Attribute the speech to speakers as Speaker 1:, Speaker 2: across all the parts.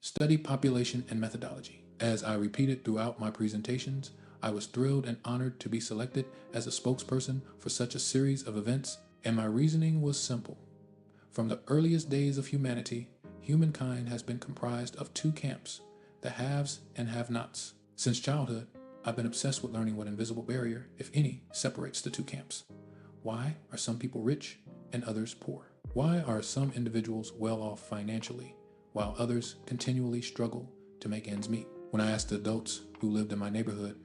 Speaker 1: Study population and methodology. As I repeated throughout my presentations, I was thrilled and honored to be selected as a spokesperson for such a series of events, and my reasoning was simple. From the earliest days of humanity, humankind has been comprised of two camps, the haves and have-nots. Since childhood, I've been obsessed with learning what invisible barrier, if any, separates the two camps. Why are some people rich and others poor? Why are some individuals well off financially, while others continually struggle to make ends meet? When I asked the adults who lived in my neighborhood,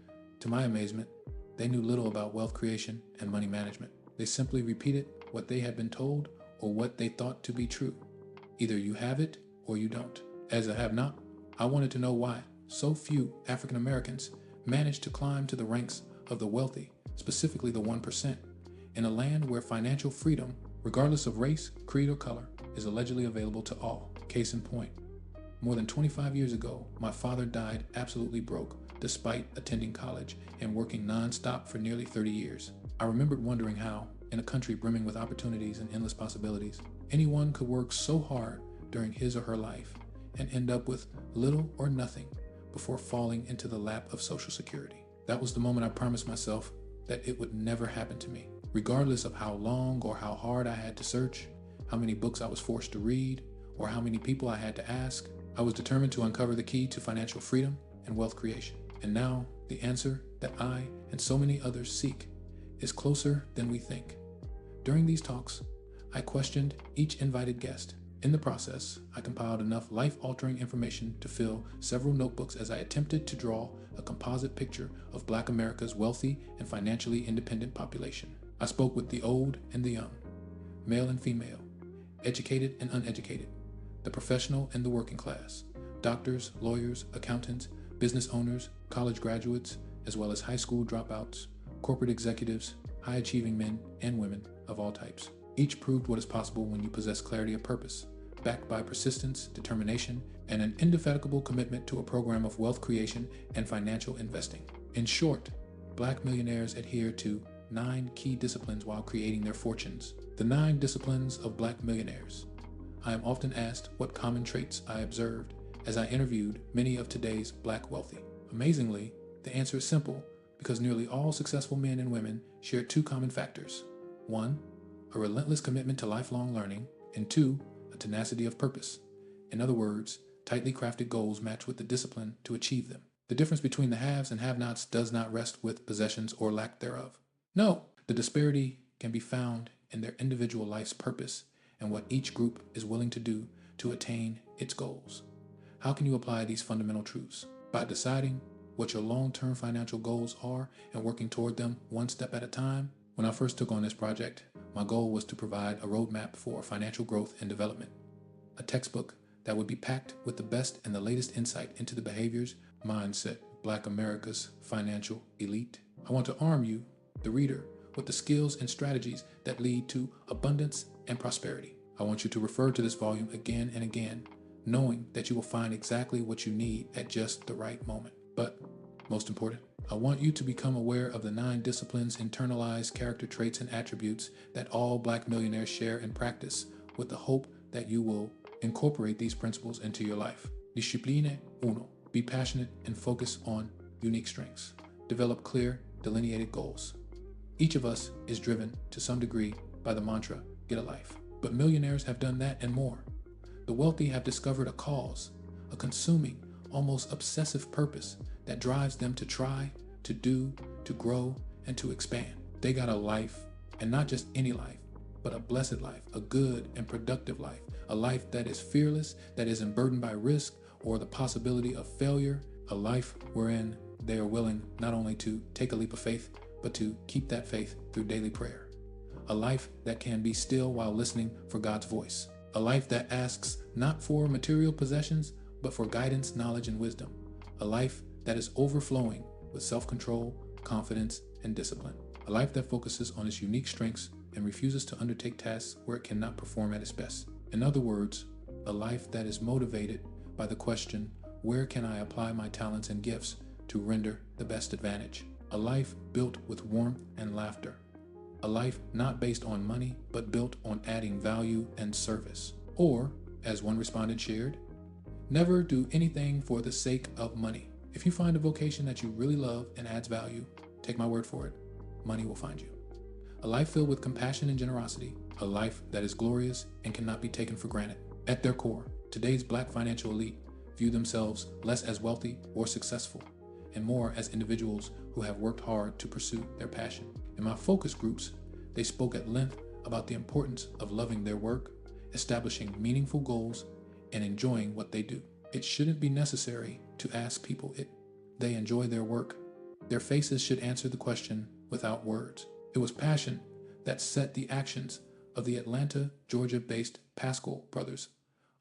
Speaker 1: to my amazement, they knew little about wealth creation and money management. They simply repeated what they had been told or what they thought to be true. Either you have it or you don't. As a have-not, I wanted to know why so few African Americans managed to climb to the ranks of the wealthy, specifically the 1%, in a land where financial freedom, regardless of race, creed, or color, is allegedly available to all. Case in point, more than 25 years ago, my father died absolutely broke despite attending college and working non-stop for nearly 30 years. I remembered wondering how, in a country brimming with opportunities and endless possibilities, anyone could work so hard during his or her life and end up with little or nothing before falling into the lap of Social Security. That was the moment I promised myself that it would never happen to me. Regardless of how long or how hard I had to search, how many books I was forced to read, or how many people I had to ask, I was determined to uncover the key to financial freedom and wealth creation. And now, the answer that I and so many others seek is closer than we think. During these talks, I questioned each invited guest. In the process, I compiled enough life-altering information to fill several notebooks as I attempted to draw a composite picture of Black America's wealthy and financially independent population. I spoke with the old and the young, male and female, educated and uneducated, the professional and the working class, doctors, lawyers, accountants, business owners, college graduates, as well as high school dropouts, corporate executives, high-achieving men and women of all types. Each proved what is possible when you possess clarity of purpose, backed by persistence, determination, and an indefatigable commitment to a program of wealth creation and financial investing. In short, Black millionaires adhere to 9 key disciplines while creating their fortunes. The 9 disciplines of Black millionaires. I am often asked what common traits I observed as I interviewed many of today's Black wealthy. Amazingly, the answer is simple because nearly all successful men and women share 2 common factors. 1, a relentless commitment to lifelong learning, and 2, a tenacity of purpose. In other words, tightly crafted goals matched with the discipline to achieve them. The difference between the haves and have-nots does not rest with possessions or lack thereof. No, the disparity can be found in their individual life's purpose and what each group is willing to do to attain its goals. How can you apply these fundamental truths? By deciding what your long-term financial goals are and working toward them one step at a time. When I first took on this project, my goal was to provide a roadmap for financial growth and development, a textbook that would be packed with the best and the latest insight into the behaviors, mindset, Black America's financial elite. I want to arm you, the reader, with the skills and strategies that lead to abundance and prosperity. I want you to refer to this volume again and again, knowing that you will find exactly what you need at just the right moment. But most important, I want you to become aware of the 9 disciplines, internalized character traits and attributes that all Black millionaires share and practice, with the hope that you will incorporate these principles into your life. Discipline 1. Be passionate and focus on unique strengths. Develop clear, delineated goals. Each of us is driven to some degree by the mantra, get a life. But millionaires have done that and more. The wealthy have discovered a cause, a consuming, almost obsessive purpose that drives them to try, to do, to grow, and to expand. They got a life, and not just any life, but a blessed life, a good and productive life, a life that is fearless, that isn't burdened by risk or the possibility of failure, a life wherein they are willing not only to take a leap of faith, but to keep that faith through daily prayer. A life that can be still while listening for God's voice. A life that asks not for material possessions, but for guidance, knowledge, and wisdom. A life that is overflowing with self-control, confidence, and discipline. A life that focuses on its unique strengths and refuses to undertake tasks where it cannot perform at its best. In other words, a life that is motivated by the question, where can I apply my talents and gifts to render the best advantage? A life built with warmth and laughter. A life not based on money, but built on adding value and service. Or, as one respondent shared, Never do anything for the sake of money. If you find a vocation that you really love and adds value, take my word for it, money will find you. A life filled with compassion and generosity, a life that is glorious and cannot be taken for granted. At their core, today's Black financial elite view themselves less as wealthy or successful, and more as individuals who have worked hard to pursue their passion. In my focus groups, they spoke at length about the importance of loving their work, establishing meaningful goals, and enjoying what they do. It shouldn't be necessary to ask people if they enjoy their work. Their faces should answer the question without words. It was passion that set the actions of the Atlanta, Georgia-based Pascal brothers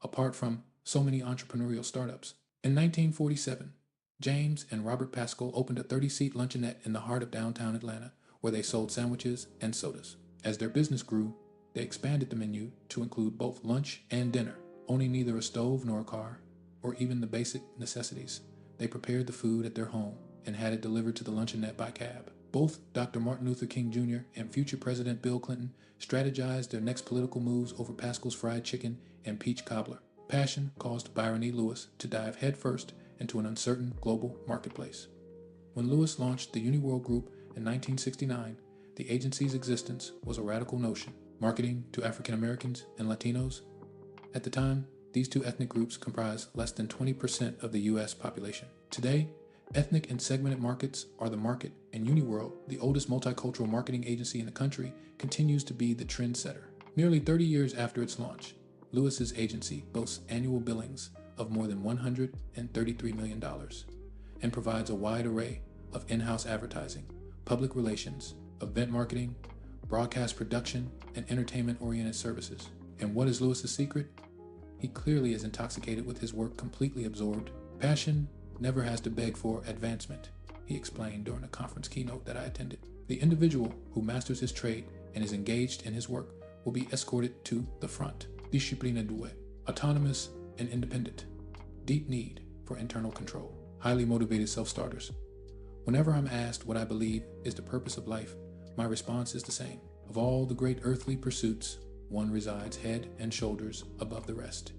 Speaker 1: apart from so many entrepreneurial startups. In 1947, James and Robert Pascal opened a 30-seat luncheonette in the heart of downtown Atlanta, where they sold sandwiches and sodas. As their business grew, they expanded the menu to include both lunch and dinner. Owning neither a stove nor a car, or even the basic necessities, they prepared the food at their home and had it delivered to the luncheonette by cab. Both Dr. Martin Luther King Jr. and future President Bill Clinton strategized their next political moves over Pascal's fried chicken and peach cobbler. Passion caused Byron E. Lewis to dive headfirst into an uncertain global marketplace. When Lewis launched the Uniworld Group in 1969, the agency's existence was a radical notion, marketing to African Americans and Latinos. At the time, these two ethnic groups comprised less than 20% of the U.S. population. Today, ethnic and segmented markets are the market, and Uniworld, the oldest multicultural marketing agency in the country, continues to be the trendsetter. Nearly 30 years after its launch, Lewis's agency boasts annual billings of more than $133 million and provides a wide array of in-house advertising, public relations, event marketing, broadcast production, and entertainment-oriented services. And what is Lewis's secret? He clearly is intoxicated with his work, completely absorbed. Passion never has to beg for advancement, he explained during a conference keynote that I attended. The individual who masters his trade and is engaged in his work will be escorted to the front. Disciplina due, autonomous and independent. Deep need for internal control. Highly motivated self-starters. Whenever I'm asked what I believe is the purpose of life, my response is the same. Of all the great earthly pursuits, one resides head and shoulders above the rest.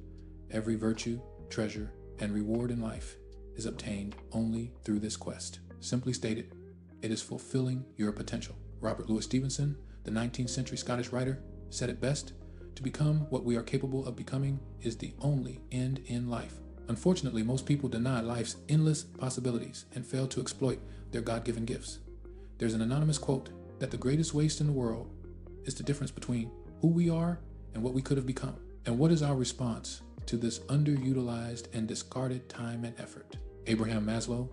Speaker 1: Every virtue, treasure, and reward in life is obtained only through this quest. Simply stated, it is fulfilling your potential. Robert Louis Stevenson, the 19th century Scottish writer, said it best: to become what we are capable of becoming is the only end in life. Unfortunately, most people deny life's endless possibilities and fail to exploit their God-given gifts. There's an anonymous quote that the greatest waste in the world is the difference between who we are and what we could have become. And what is our response to this underutilized and discarded time and effort? Abraham Maslow,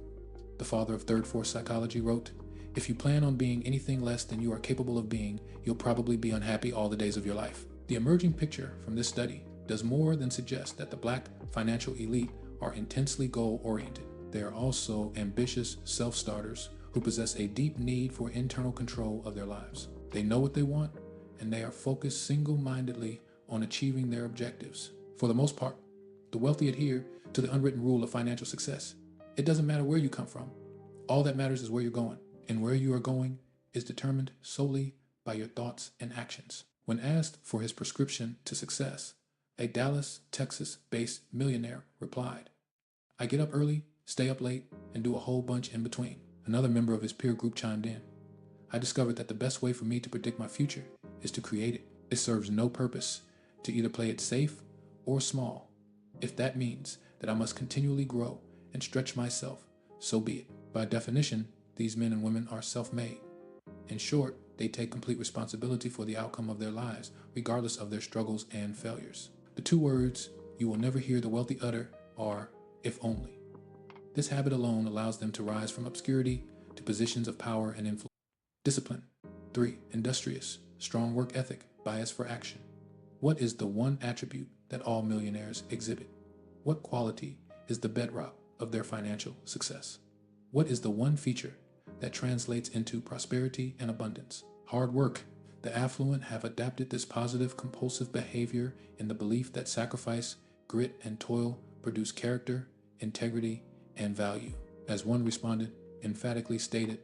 Speaker 1: the father of third force psychology, wrote, "If you plan on being anything less than you are capable of being, you'll probably be unhappy all the days of your life." The emerging picture from this study does more than suggest that the Black financial elite are intensely goal-oriented. They are also ambitious self-starters who possess a deep need for internal control of their lives. They know what they want, and they are focused single-mindedly on achieving their objectives. For the most part, the wealthy adhere to the unwritten rule of financial success. It doesn't matter where you come from. All that matters is where you're going, and where you are going is determined solely by your thoughts and actions. When asked for his prescription to success, a Dallas, Texas-based millionaire replied, "I get up early, stay up late, and do a whole bunch in between." Another member of his peer group chimed in, "I discovered that the best way for me to predict my future is to create it. It serves no purpose to either play it safe or small. If that means that I must continually grow and stretch myself, so be it." By definition, these men and women are self-made. In short, they take complete responsibility for the outcome of their lives, regardless of their struggles and failures. The two words you will never hear the wealthy utter are, "if only." This habit alone allows them to rise from obscurity to positions of power and influence. Discipline. 3. Industrious, strong work ethic, bias for action. What is the one attribute that all millionaires exhibit? What quality is the bedrock of their financial success? What is the one feature that translates into prosperity and abundance? Hard work. The affluent have adapted this positive compulsive behavior in the belief that sacrifice, grit, and toil produce character, integrity, and value. As one respondent emphatically stated,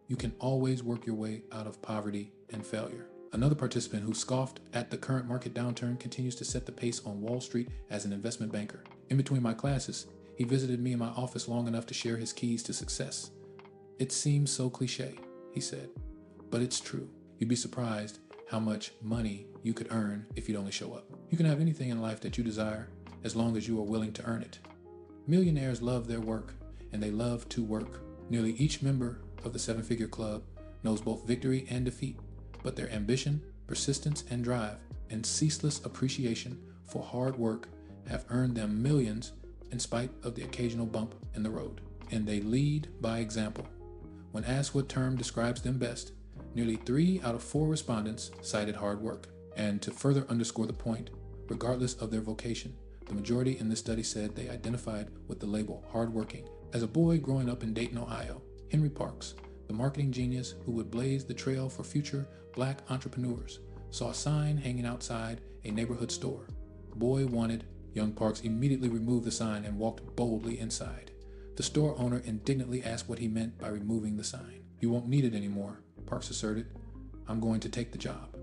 Speaker 1: "You can always work your way out of poverty and failure." Another participant who scoffed at the current market downturn continues to set the pace on Wall Street as an investment banker. In between my classes, he visited me in my office long enough to share his keys to success. It seems so cliche, he said, but it's true. You'd be surprised how much money you could earn if you'd only show up. You can have anything in life that you desire as long as you are willing to earn it. Millionaires love their work, and they love to work. Nearly each member of the seven-figure club knows both victory and defeat, but their ambition, persistence, and drive, and ceaseless appreciation for hard work have earned them millions in spite of the occasional bump in the road. And they lead by example. When asked what term describes them best, nearly 3 out of 4 respondents cited hard work. And to further underscore the point, regardless of their vocation, the majority in this study said they identified with the label hardworking. As a boy growing up in Dayton, Ohio, Henry Parks, the marketing genius who would blaze the trail for future Black entrepreneurs, saw a sign hanging outside a neighborhood store. Boy wanted. Young Parks immediately removed the sign and walked boldly inside. The store owner indignantly asked what he meant by removing the sign. "You won't need it anymore," Parks asserted. "I'm going to take the job."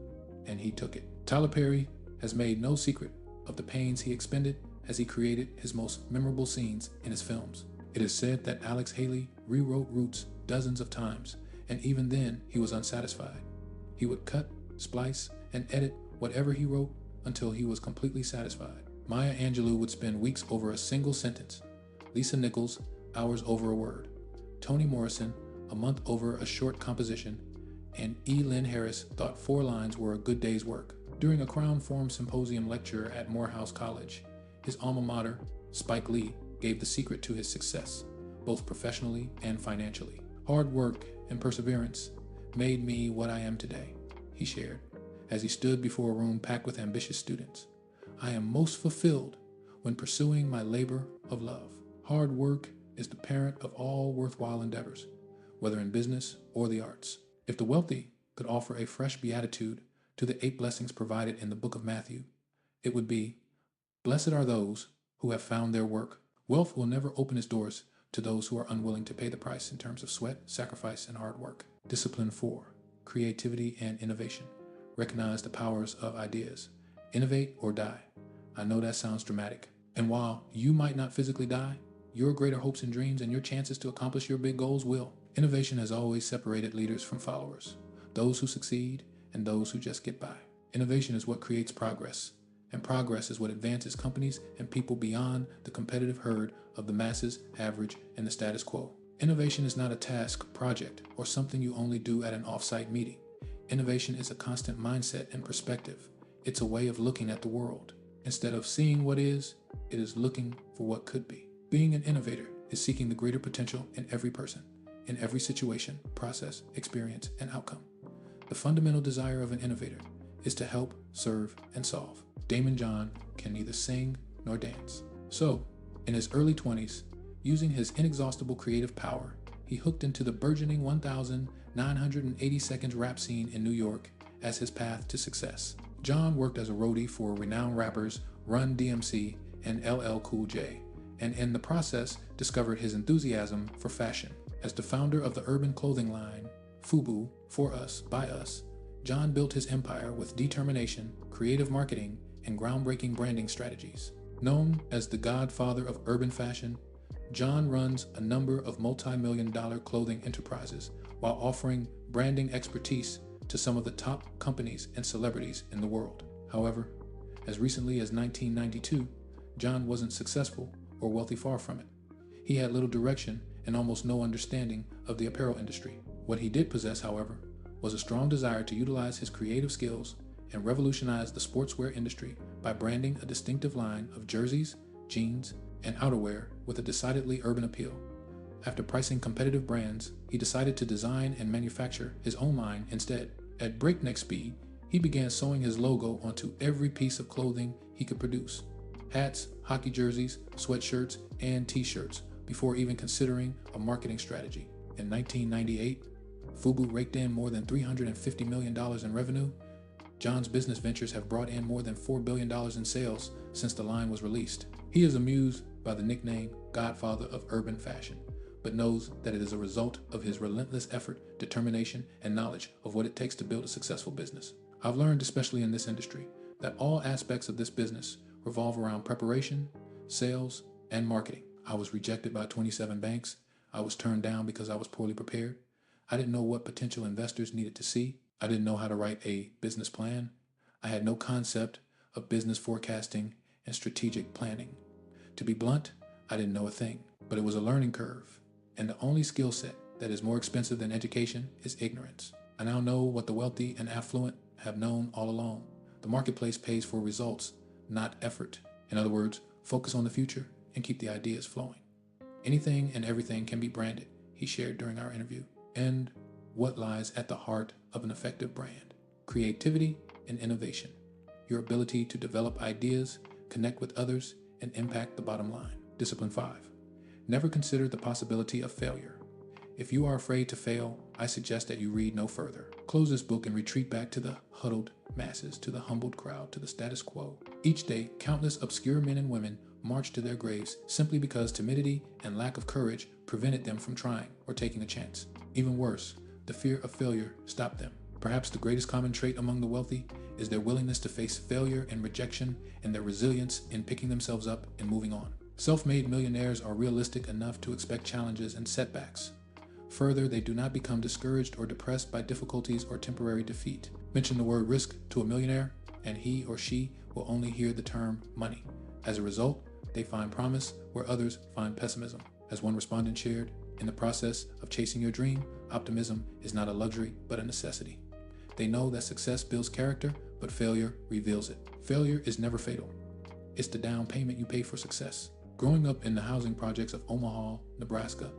Speaker 1: And he took it. Tyler Perry has made no secret of the pains he expended as he created his most memorable scenes in his films. It is said that Alex Haley rewrote Roots dozens of times, and even then he was unsatisfied. He would cut, splice, and edit whatever he wrote until he was completely satisfied. Maya Angelou would spend weeks over a single sentence. Lisa Nichols, hours over a word. Toni Morrison, a month over a short composition. And E. Lynn Harris thought 4 lines were a good day's work. During a Crown Forum Symposium lecture at Morehouse College, his alma mater, Spike Lee, gave the secret to his success, both professionally and financially. "Hard work and perseverance made me what I am today," he shared, as he stood before a room packed with ambitious students. "I am most fulfilled when pursuing my labor of love. Hard work is the parent of all worthwhile endeavors, whether in business or the arts." If the wealthy could offer a fresh beatitude to the 8 blessings provided in the book of Matthew, it would be, "Blessed are those who have found their work." Wealth will never open its doors to those who are unwilling to pay the price in terms of sweat, sacrifice, and hard work. Discipline 4, creativity and innovation. Recognize the powers of ideas. Innovate or die. I know that sounds dramatic. And while you might not physically die, your greater hopes and dreams and your chances to accomplish your big goals will. Innovation has always separated leaders from followers, those who succeed and those who just get by. Innovation is what creates progress, and progress is what advances companies and people beyond the competitive herd of the masses, average, and the status quo. Innovation is not a task, project, or something you only do at an off-site meeting. Innovation is a constant mindset and perspective. It's a way of looking at the world. Instead of seeing what is, it is looking for what could be. Being an innovator is seeking the greater potential in every person, in every situation, process, experience, and outcome. The fundamental desire of an innovator is to help, serve, and solve. Damon John can neither sing nor dance. So, in his early 20s, using his inexhaustible creative power, he hooked into the burgeoning 1,980 seconds rap scene in New York as his path to success. John worked as a roadie for renowned rappers Run DMC and LL Cool J, and in the process discovered his enthusiasm for fashion. As the founder of the urban clothing line FUBU, For Us, By Us, John built his empire with determination, creative marketing, and groundbreaking branding strategies. Known as the godfather of urban fashion, John runs a number of multi-million-dollar clothing enterprises while offering branding expertise to some of the top companies and celebrities in the world. However, as recently as 1992, John wasn't successful or wealthy, far from it. He had little direction and almost no understanding of the apparel industry. What he did possess, however, was a strong desire to utilize his creative skills and revolutionize the sportswear industry by branding a distinctive line of jerseys, jeans, and outerwear with a decidedly urban appeal. After pricing competitive brands, he decided to design and manufacture his own line instead. At breakneck speed, he began sewing his logo onto every piece of clothing he could produce: hats, hockey jerseys, sweatshirts, and t-shirts, before even considering a marketing strategy. In 1998, FUBU raked in more than $350 million in revenue. John's business ventures have brought in more than $4 billion in sales since the line was released. He is amused by the nickname Godfather of Urban Fashion, but knows that it is a result of his relentless effort, determination, and knowledge of what it takes to build a successful business. I've learned, especially in this industry, that all aspects of this business revolve around preparation, sales, and marketing. I was rejected by 27 banks. I was turned down because I was poorly prepared. I didn't know what potential investors needed to see. I didn't know how to write a business plan. I had no concept of business forecasting and strategic planning. To be blunt, I didn't know a thing, but it was a learning curve. And the only skill set that is more expensive than education is ignorance. I now know what the wealthy and affluent have known all along. The marketplace pays for results, not effort. In other words, focus on the future and keep the ideas flowing. Anything and everything can be branded, he shared during our interview. And what lies at the heart of an effective brand? Creativity and innovation. Your ability to develop ideas, connect with others, and impact the bottom line. Discipline 5. Never consider the possibility of failure. If you are afraid to fail, I suggest that you read no further. Close this book and retreat back to the huddled masses, to the humbled crowd, to the status quo. Each day, countless obscure men and women march to their graves simply because timidity and lack of courage prevented them from trying or taking a chance. Even worse, the fear of failure stopped them. Perhaps the greatest common trait among the wealthy is their willingness to face failure and rejection, and their resilience in picking themselves up and moving on. Self-made millionaires are realistic enough to expect challenges and setbacks. Further, they do not become discouraged or depressed by difficulties or temporary defeat. Mention the word risk to a millionaire, and he or she will only hear the term money. As a result, they find promise where others find pessimism. As one respondent shared, in the process of chasing your dream, optimism is not a luxury but a necessity. They know that success builds character, but failure reveals it. Failure is never fatal. It's the down payment you pay for success. Growing up in the housing projects of Omaha, Nebraska,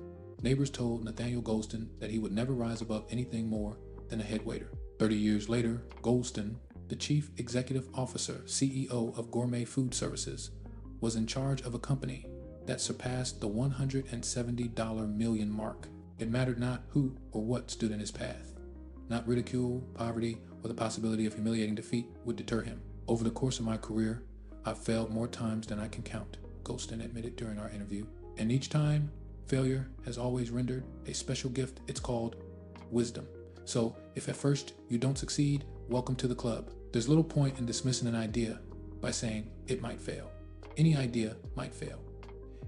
Speaker 1: neighbors told Nathaniel Goldston that he would never rise above anything more than a head waiter. 30 years later, Goldston, the chief executive officer, CEO of Gourmet Food Services, was in charge of a company that surpassed the $170 million mark. It mattered not who or what stood in his path. Not ridicule, poverty, or the possibility of humiliating defeat would deter him. Over the course of my career, I've failed more times than I can count, Goldston admitted during our interview. And each time, failure has always rendered a special gift. It's called wisdom. So if at first you don't succeed, welcome to the club. There's little point in dismissing an idea by saying it might fail. Any idea might fail.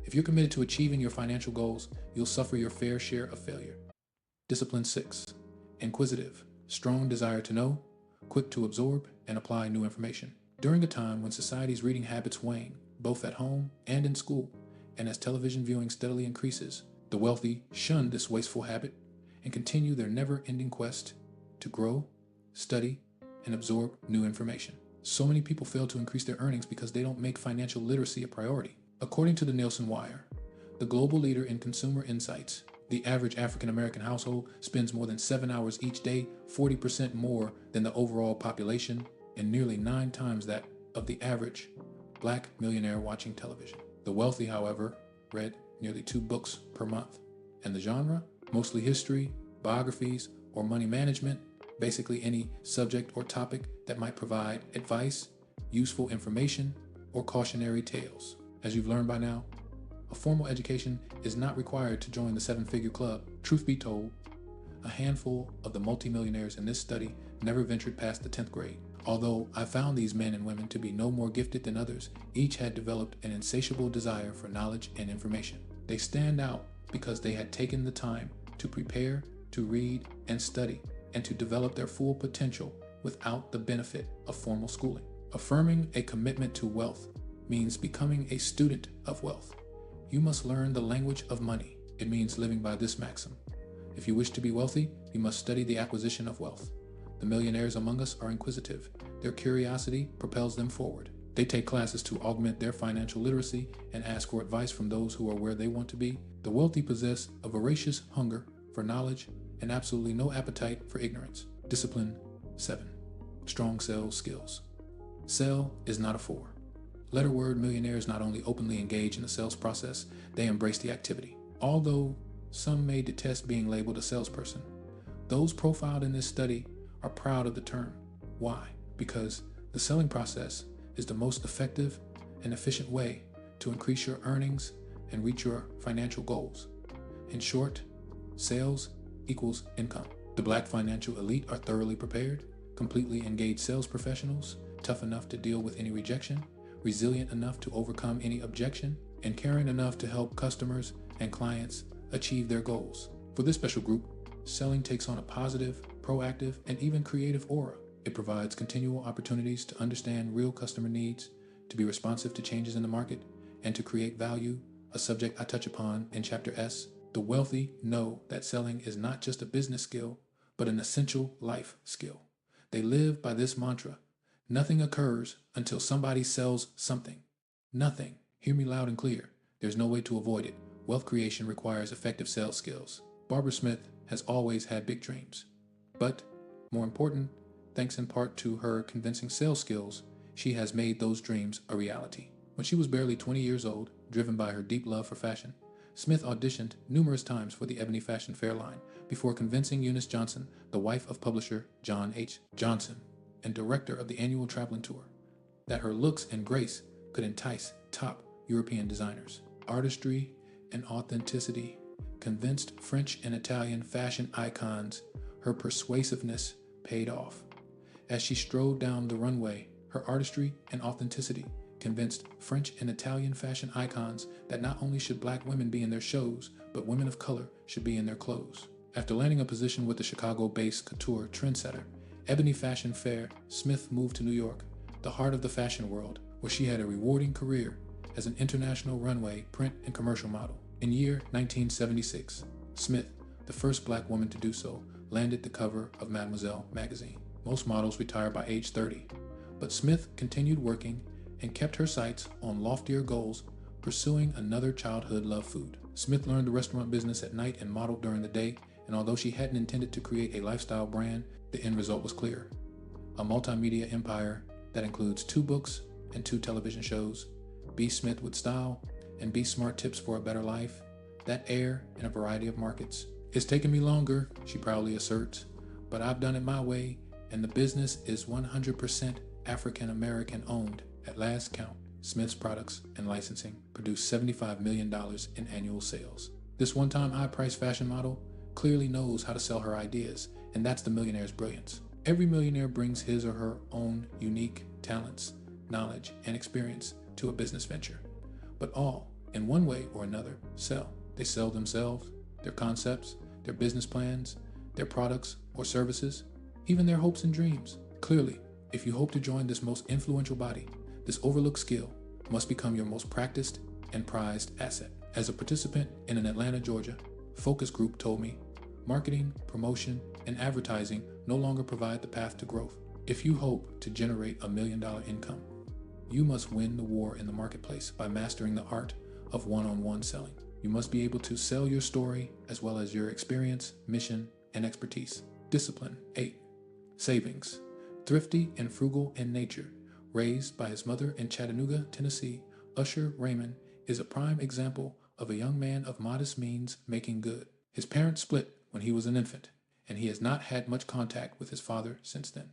Speaker 1: If you're committed to achieving your financial goals, you'll suffer your fair share of failure. Discipline 6. Inquisitive, strong desire to know, quick to absorb and apply new information. During a time when society's reading habits wane, both at home and in school, and as television viewing steadily increases, the wealthy shun this wasteful habit and continue their never-ending quest to grow, study, and absorb new information. So many people fail to increase their earnings because they don't make financial literacy a priority. According to the Nielsen Wire, the global leader in consumer insights, the average African-American household spends more than 7 hours each day, 40% more than the overall population, and nearly 9 times that of the average Black millionaire watching television. The wealthy, however, read nearly 2 books per month. And the genre? Mostly history, biographies, or money management, basically any subject or topic that might provide advice, useful information, or cautionary tales. As you've learned by now, a formal education is not required to join the 7-figure club. Truth be told, a handful of the multimillionaires in this study never ventured past the 10th grade. Although I found these men and women to be no more gifted than others, each had developed an insatiable desire for knowledge and information. They stand out because they had taken the time to prepare, to read and study, and to develop their full potential without the benefit of formal schooling. Affirming a commitment to wealth means becoming a student of wealth. You must learn the language of money. It means living by this maxim. If you wish to be wealthy, you must study the acquisition of wealth. The millionaires among us are inquisitive. Their curiosity propels them forward. They take classes to augment their financial literacy and ask for advice from those who are where they want to be. The wealthy possess a voracious hunger for knowledge and absolutely no appetite for ignorance. Discipline 7. Strong sales skills. Sell is not a 4. Letter word millionaires not only openly engage in the sales process, they embrace the activity. Although some may detest being labeled a salesperson, those profiled in this study are proud of the term. Why? Because the selling process is the most effective and efficient way to increase your earnings and reach your financial goals. In short, sales equals income. The Black financial elite are thoroughly prepared, completely engaged sales professionals, tough enough to deal with any rejection, resilient enough to overcome any objection, and caring enough to help customers and clients achieve their goals. For this special group, selling takes on a positive, proactive, and even creative aura. It provides continual opportunities to understand real customer needs, to be responsive to changes in the market, and to create value, a subject I touch upon in Chapter S. The wealthy know that selling is not just a business skill, but an essential life skill. They live by this mantra: nothing occurs until somebody sells something. Nothing. Hear me loud and clear. There's no way to avoid it. Wealth creation requires effective sales skills. Barbara Smith has always had big dreams. But, more important, thanks in part to her convincing sales skills, she has made those dreams a reality. When she was barely 20 years old, driven by her deep love for fashion, Smith auditioned numerous times for the Ebony Fashion Fair line before convincing Eunice Johnson, the wife of publisher John H. Johnson and director of the annual traveling tour, that her looks and grace could entice top European designers. Artistry and authenticity convinced French and Italian fashion icons. Her persuasiveness paid off. As she strode down the runway, her artistry and authenticity convinced French and Italian fashion icons that not only should Black women be in their shows, but women of color should be in their clothes. After landing a position with the Chicago-based couture trendsetter Ebony Fashion Fair, Smith moved to New York, the heart of the fashion world, where she had a rewarding career as an international runway, print, and commercial model. In year 1976, Smith, the first Black woman to do so, landed the cover of Mademoiselle magazine. Most models retire by age 30, but Smith continued working and kept her sights on loftier goals, pursuing another childhood love food. Smith learned the restaurant business at night and modeled during the day, and although she hadn't intended to create a lifestyle brand, the end result was clear. A multimedia empire that includes 2 books and 2 television shows, Be Smith with Style and Be Smart Tips for a Better Life, that air in a variety of markets. It's taken me longer, she proudly asserts, but I've done it my way, and the business is 100% African American owned. At last count, Smith's products and licensing produced $75 million in annual sales. This one-time high-priced fashion model clearly knows how to sell her ideas, and that's the Millionaire's brilliance. Every millionaire brings his or her own unique talents, knowledge, and experience to a business venture. But all, in one way or another, sell. They sell themselves, their concepts, their business plans, their products or services, even their hopes and dreams. Clearly, if you hope to join this most influential body, this overlooked skill must become your most practiced and prized asset. As a participant in an Atlanta, Georgia, focus group told me, marketing, promotion, and advertising no longer provide the path to growth. If you hope to generate $1 million income, you must win the war in the marketplace by mastering the art of one-on-one selling. You must be able to sell your story as well as your experience, mission, and expertise. Discipline. 8. Savings. Thrifty and frugal in nature, raised by his mother in Chattanooga, Tennessee, Usher Raymond is a prime example of a young man of modest means making good. His parents split when he was an infant, and he has not had much contact with his father since then.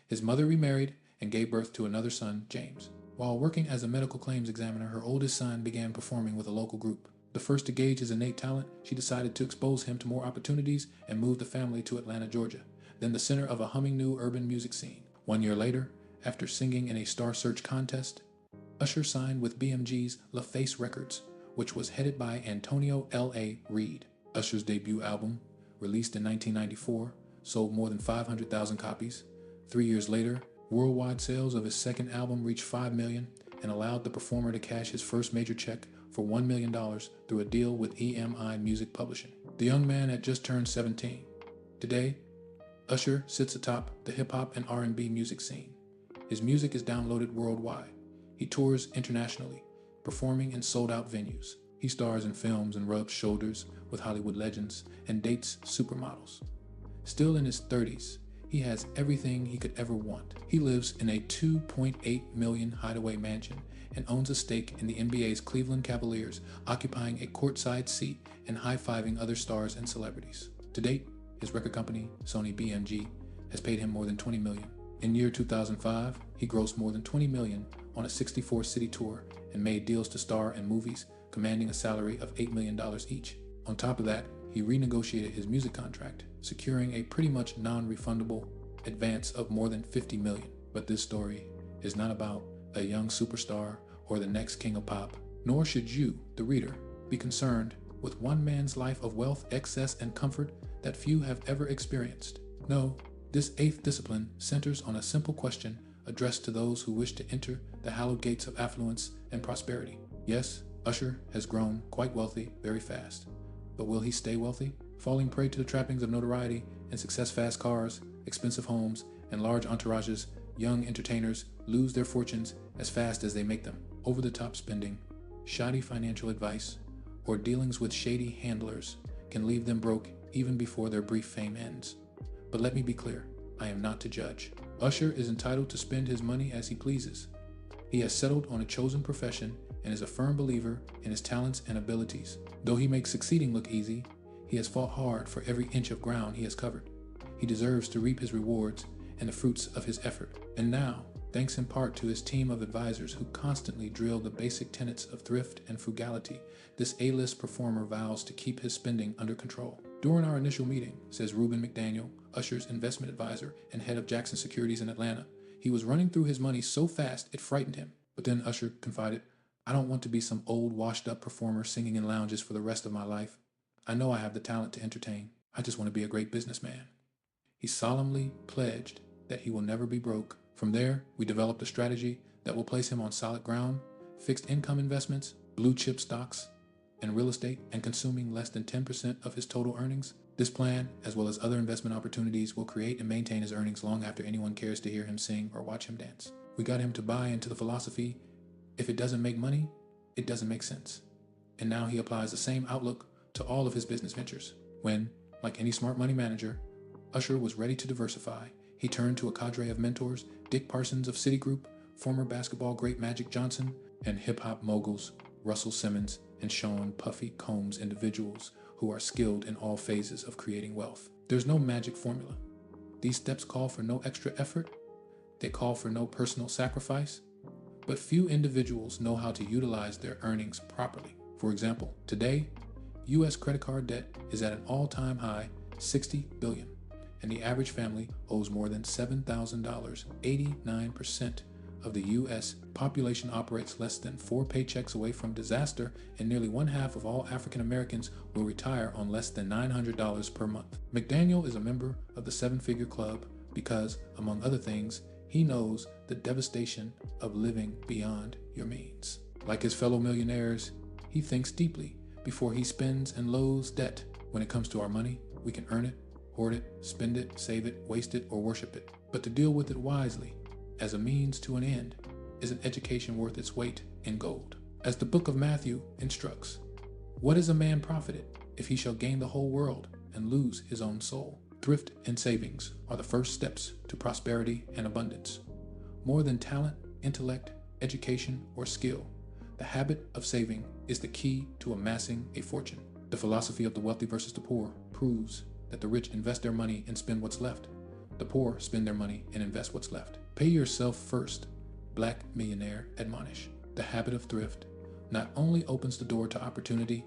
Speaker 1: His mother remarried and gave birth to another son, James. While working as a medical claims examiner, her oldest son began performing with a local group. The first to gauge his innate talent, she decided to expose him to more opportunities and moved the family to Atlanta, Georgia, then the center of a humming new urban music scene. 1 year later, after singing in a Star Search contest, Usher signed with BMG's LaFace Records, which was headed by Antonio L.A. Reid. Usher's debut album, released in 1994, sold more than 500,000 copies. 3 years later, worldwide sales of his second album reached 5 million and allowed the performer to cash his first major check for $1 million through a deal with EMI Music Publishing. The young man had just turned 17. Today, Usher sits atop the hip-hop and R&B music scene. His music is downloaded worldwide. He tours internationally, performing in sold-out venues. He stars in films and rubs shoulders with Hollywood legends and dates supermodels. Still in his 30s, he has everything he could ever want. He lives in a $2.8 million hideaway mansion and owns a stake in the NBA's Cleveland Cavaliers, occupying a courtside seat and high-fiving other stars and celebrities. To date, his record company, Sony BMG, has paid him more than $20 million. In year 2005, he grossed more than $20 million on a 64-city tour and made deals to star in movies, commanding a salary of $8 million each. On top of that, he renegotiated his music contract, securing a pretty much non-refundable advance of more than 50 million. But this story is not about a young superstar or the next king of pop, nor should you, the reader, be concerned with one man's life of wealth, excess, and comfort that few have ever experienced. No, this 8th discipline centers on a simple question addressed to those who wish to enter the hallowed gates of affluence and prosperity. Yes, Usher has grown quite wealthy very fast, but will he stay wealthy? Falling prey to the trappings of notoriety and success, fast cars, expensive homes, and large entourages, young entertainers lose their fortunes as fast as they make them. Over-the-top spending, shoddy financial advice, or dealings with shady handlers can leave them broke even before their brief fame ends. But let me be clear, I am not to judge. Usher is entitled to spend his money as he pleases. He has settled on a chosen profession and is a firm believer in his talents and abilities. Though he makes succeeding look easy, he has fought hard for every inch of ground he has covered. He deserves to reap his rewards and the fruits of his effort. And now, thanks in part to his team of advisors who constantly drill the basic tenets of thrift and frugality, this A-list performer vows to keep his spending under control. During our initial meeting, says Ruben McDaniel, Usher's investment advisor and head of Jackson Securities in Atlanta, he was running through his money so fast it frightened him. But then Usher confided, "I don't want to be some old washed-up performer singing in lounges for the rest of my life. I know I have the talent to entertain. I just want to be a great businessman." He solemnly pledged that he will never be broke. From there, we developed a strategy that will place him on solid ground, fixed income investments, blue chip stocks, and real estate, and consuming less than 10% of his total earnings. This plan, as well as other investment opportunities, will create and maintain his earnings long after anyone cares to hear him sing or watch him dance. We got him to buy into the philosophy, if it doesn't make money, it doesn't make sense. And now he applies the same outlook to all of his business ventures. When, like any smart money manager, Usher was ready to diversify, he turned to a cadre of mentors, Dick Parsons of Citigroup, former basketball great Magic Johnson, and hip-hop moguls Russell Simmons and Sean Puffy Combs, individuals who are skilled in all phases of creating wealth. There's no magic formula. These steps call for no extra effort. They call for no personal sacrifice. But few individuals know how to utilize their earnings properly. For example, today, U.S. credit card debt is at an all-time high, $60 billion, and the average family owes more than $7,000. 89% of the U.S. population operates less than 4 paychecks away from disaster, and nearly 1/2 of all African Americans will retire on less than $900 per month. McDaniel is a member of the 7-Figure Club because, among other things, he knows the devastation of living beyond your means. Like his fellow millionaires, he thinks deeply before he spends and loathes debt. When it comes to our money, we can earn it, hoard it, spend it, save it, waste it, or worship it. But to deal with it wisely, as a means to an end, is an education worth its weight in gold. As the book of Matthew instructs, what is a man profited if he shall gain the whole world and lose his own soul? Thrift and savings are the first steps to prosperity and abundance. More than talent, intellect, education, or skill, the habit of saving is the key to amassing a fortune. The philosophy of the wealthy versus the poor proves that the rich invest their money and spend what's left. The poor spend their money and invest what's left. Pay yourself first, Black millionaire admonish. The habit of thrift not only opens the door to opportunity,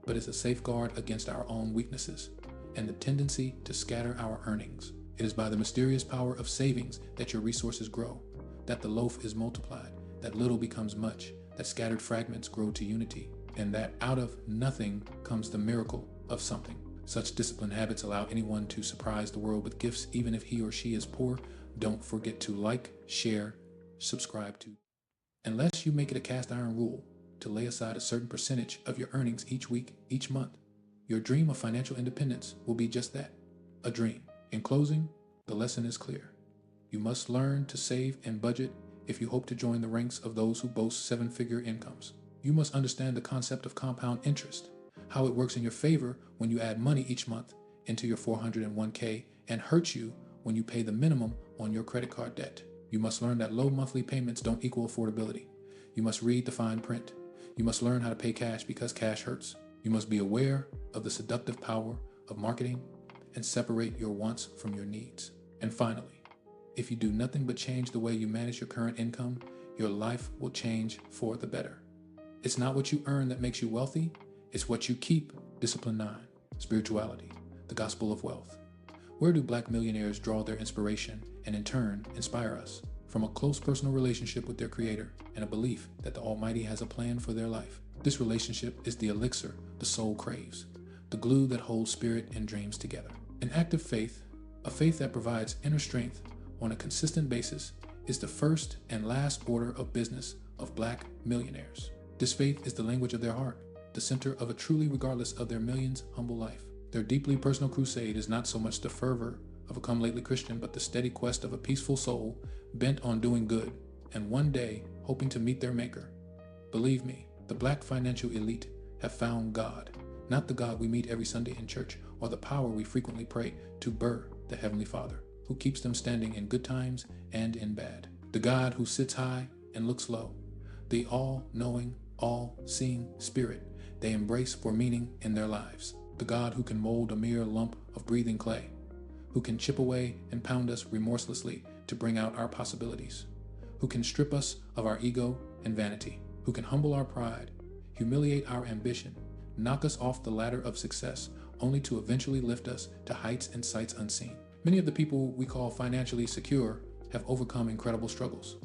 Speaker 1: but is a safeguard against our own weaknesses and the tendency to scatter our earnings. It is by the mysterious power of savings that your resources grow, that the loaf is multiplied, that little becomes much, that scattered fragments grow to unity, and that out of nothing comes the miracle of something. Such disciplined habits allow anyone to surprise the world with gifts, even if he or she is poor. Don't forget to like, share, subscribe to. Unless you make it a cast iron rule to lay aside a certain percentage of your earnings each week, each month, your dream of financial independence will be just that, a dream. In closing, the lesson is clear. You must learn to save and budget if you hope to join the ranks of those who boast 7-figure incomes. You must understand the concept of compound interest, how it works in your favor when you add money each month into your 401k and hurts you when you pay the minimum on your credit card debt. You must learn that low monthly payments don't equal affordability. You must read the fine print. You must learn how to pay cash because cash hurts. You must be aware of the seductive power of marketing and separate your wants from your needs. And finally, if you do nothing but change the way you manage your current income, your life will change for the better. It's not what you earn that makes you wealthy, it's what you keep. Discipline 9, Spirituality, the Gospel of Wealth. Where do Black millionaires draw their inspiration and in turn inspire us? From a close personal relationship with their creator and a belief that the Almighty has a plan for their life. This relationship is the elixir the soul craves, the glue that holds spirit and dreams together. An active faith, a faith that provides inner strength on a consistent basis, is the first and last order of business of Black millionaires. This faith is the language of their heart, the center of a truly regardless of their millions humble life. Their deeply personal crusade is not so much the fervor of a come-lately Christian, but the steady quest of a peaceful soul bent on doing good, and one day hoping to meet their maker. Believe me, the Black financial elite have found God, not the God we meet every Sunday in church, or the power we frequently pray to Burr, the Heavenly Father, who keeps them standing in good times and in bad. The God who sits high and looks low, the all-knowing, all-seeing spirit they embrace for meaning in their lives. The God who can mold a mere lump of breathing clay, who can chip away and pound us remorselessly to bring out our possibilities, who can strip us of our ego and vanity, who can humble our pride, humiliate our ambition, knock us off the ladder of success, only to eventually lift us to heights and sights unseen. Many of the people we call financially secure have overcome incredible struggles.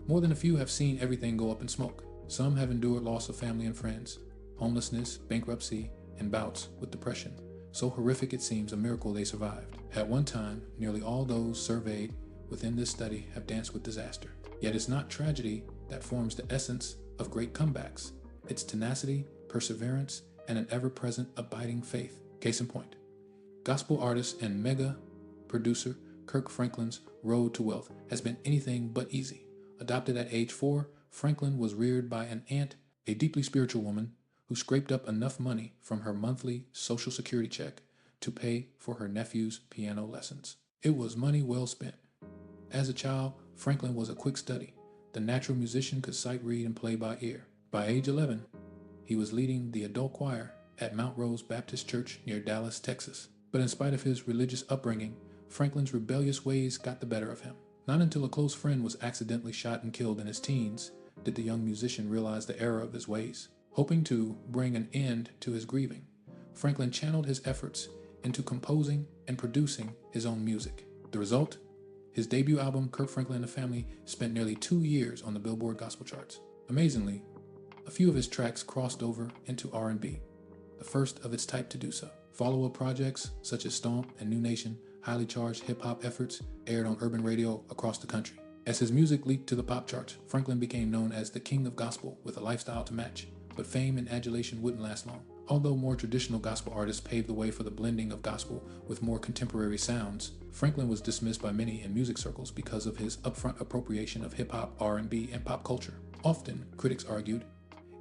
Speaker 1: More than a few have seen everything go up in smoke. Some have endured loss of family and friends, homelessness, bankruptcy, and bouts with depression. So horrific it seems a miracle they survived. At one time, nearly all those surveyed within this study have danced with disaster. Yet it's not tragedy that forms the essence of great comebacks. It's tenacity, perseverance, and an ever-present abiding faith. Case in point, gospel artist and mega producer Kirk Franklin's road to wealth has been anything but easy. Adopted at age 4, Franklin was reared by an aunt, a deeply spiritual woman, who scraped up enough money from her monthly Social Security check to pay for her nephew's piano lessons. It was money well spent. As a child, Franklin was a quick study. The natural musician could sight read and play by ear. By age 11, he was leading the adult choir at Mount Rose Baptist Church near Dallas, Texas. But in spite of his religious upbringing, Franklin's rebellious ways got the better of him. Not until a close friend was accidentally shot and killed in his teens did the young musician realize the error of his ways. Hoping to bring an end to his grieving, Franklin channeled his efforts into composing and producing his own music. The result? His debut album, Kirk Franklin and the Family, spent nearly 2 years on the Billboard gospel charts. Amazingly, a few of his tracks crossed over into R&B, the first of its type to do so. Follow-up projects such as Stomp and New Nation, highly charged hip-hop efforts, aired on urban radio across the country. As his music leaked to the pop charts, Franklin became known as the King of Gospel with a lifestyle to match. But fame and adulation wouldn't last long. Although more traditional gospel artists paved the way for the blending of gospel with more contemporary sounds, Franklin was dismissed by many in music circles because of his upfront appropriation of hip-hop, R&B, and pop culture. Often, critics argued,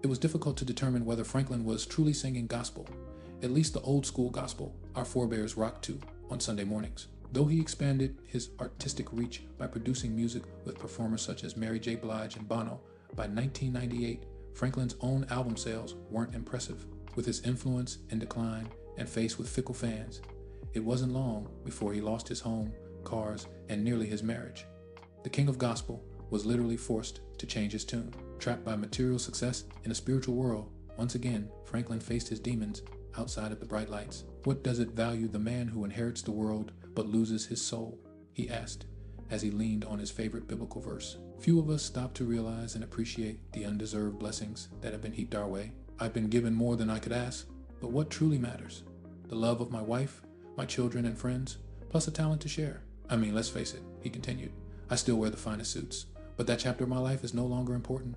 Speaker 1: it was difficult to determine whether Franklin was truly singing gospel, at least the old school gospel our forebears rocked to on Sunday mornings. Though he expanded his artistic reach by producing music with performers such as Mary J. Blige and Bono, by 1998, Franklin's own album sales weren't impressive. With his influence in decline and faced with fickle fans, it wasn't long before he lost his home, cars, and nearly his marriage. The King of Gospel was literally forced to change his tune. Trapped by material success in a spiritual world, once again, Franklin faced his demons outside of the bright lights. What does it value the man who inherits the world but loses his soul? He asked, as he leaned on his favorite biblical verse. Few of us stop to realize and appreciate the undeserved blessings that have been heaped our way. I've been given more than I could ask, but what truly matters? The love of my wife, my children and friends, plus a talent to share. I mean, let's face it, he continued, I still wear the finest suits, but that chapter of my life is no longer important.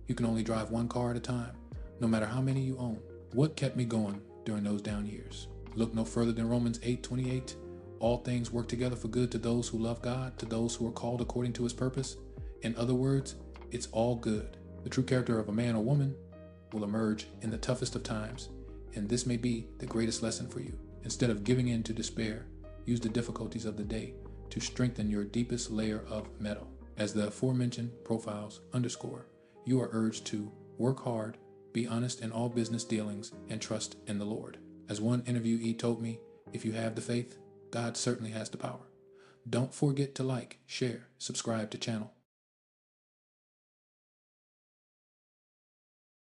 Speaker 1: You can only drive one car at a time, no matter how many you own. What kept me going during those down years? Look no further than Romans 8:28. All things work together for good to those who love God, to those who are called according to his purpose. In other words, it's all good. The true character of a man or woman will emerge in the toughest of times, and this may be the greatest lesson for you. Instead of giving in to despair, use the difficulties of the day to strengthen your deepest layer of metal. As the aforementioned profiles underscore, you are urged to work hard, be honest in all business dealings, and trust in the Lord. As one interviewee told me, if you have the faith, God certainly has the power. Don't forget to like, share, subscribe to channel.